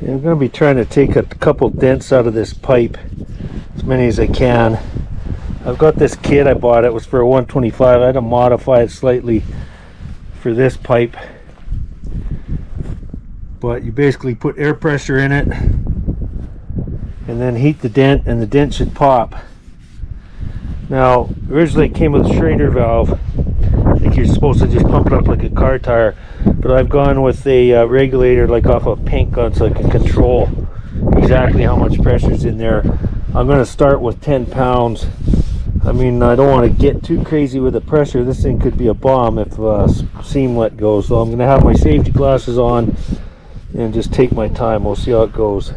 Yeah, I'm going to be trying to take a couple dents out of this pipe, as many as I can. I've got this kit I bought. It was for a 125. I had to modify it slightly for this pipe, but you basically put air pressure in it and then heat the dent, and the dent should pop. Now originally it came with a Schrader valve. I think you're supposed to just pump it up like a car tire, but I've gone with a regulator like off a paint gun, so I can control exactly how much pressure is in there. I'm going to start with 10 pounds. I mean, I don't want to get too crazy with the pressure. This thing could be a bomb if seam let go. So I'm going to have my safety glasses on and just take my time. We'll see how it goes.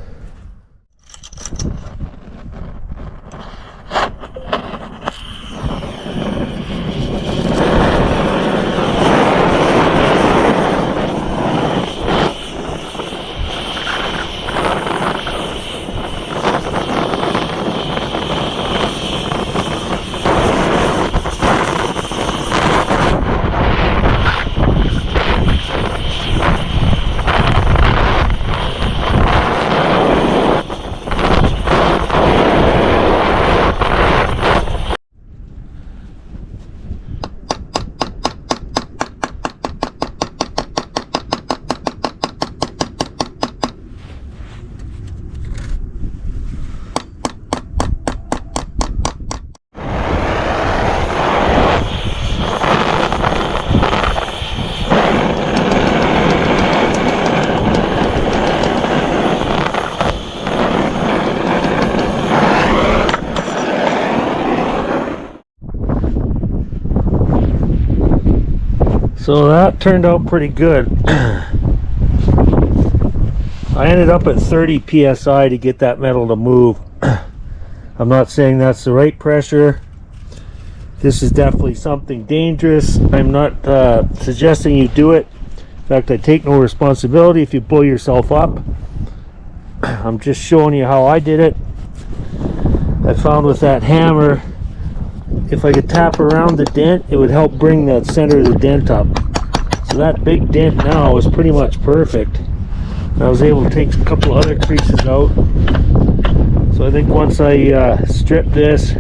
So that turned out pretty good. I ended up at 30 psi to get that metal to move. I'm not saying that's the right pressure. This is definitely something dangerous. I'm not suggesting you do it. In fact, I take no responsibility if you blow yourself up. I'm just showing you how I did it. I found with that hammer, if I could tap around the dent, it would help bring the center of the dent up. So that big dent now is pretty much perfect. I was able to take a couple other creases out. So I think once I strip this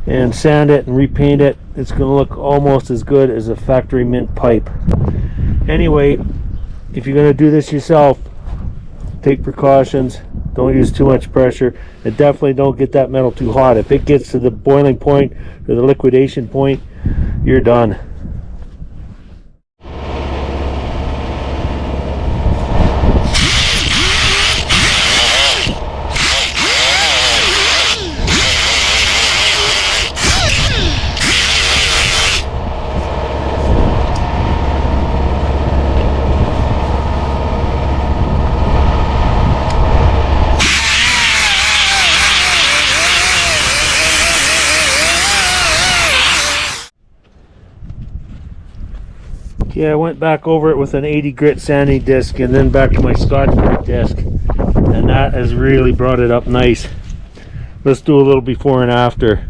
and sand it and repaint it, it's going to look almost as good as a factory mint pipe. Anyway, if you're going to do this yourself, take precautions. Don't use too much pressure, and definitely don't get that metal too hot. If it gets to the boiling point or the liquidation point, you're done. Yeah, I went back over it with an 80 grit sanding disc and then back to my Scotch Brite disc, and that has really brought it up nice. Let's do a little before and after.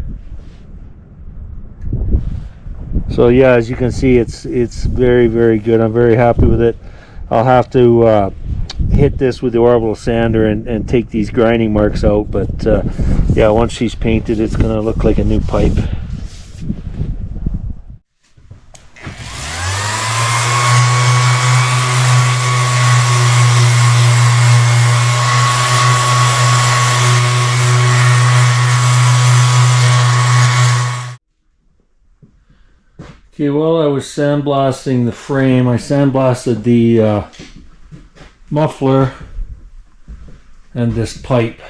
So yeah, as you can see, it's very, very good. I'm very happy with it. I'll have to hit this with the orbital sander and take these grinding marks out, but yeah, once she's painted, it's going to look like a new pipe. Okay, while I was sandblasting the frame, I sandblasted the muffler and this pipe.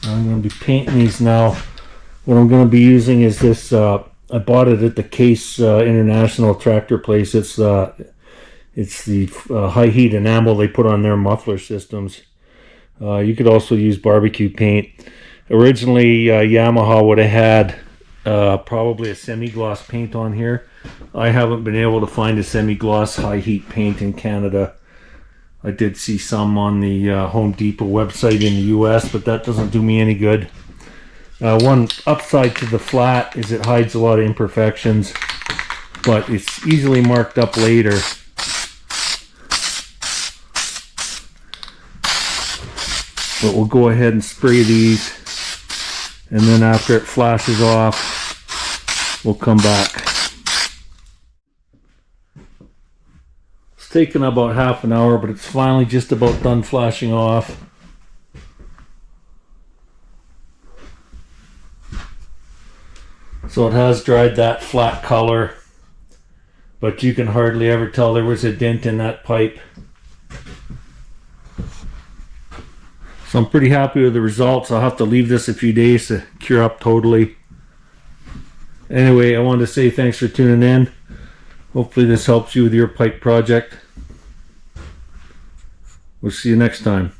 I'm going to be painting these now. What I'm going to be using is this, I bought it at the Case International tractor place. It's the high heat enamel they put on their muffler systems. You could also use barbecue paint. Originally, Yamaha would have had probably a semi-gloss paint on here. I haven't been able to find a semi-gloss high heat paint in Canada. I did see some on the Home Depot website in the US, but that doesn't do me any good. One upside to the flat is it hides a lot of imperfections. but it's easily marked up later. But we'll go ahead and spray these, and then after it flashes off, we'll come back. It's taken about half an hour, but it's finally just about done flashing off. So it has dried that flat color, but you can hardly ever tell there was a dent in that pipe. So I'm pretty happy with the results. I'll have to leave this a few days to cure up totally. Anyway, I wanted to say thanks for tuning in. Hopefully this helps you with your pipe project. We'll see you next time.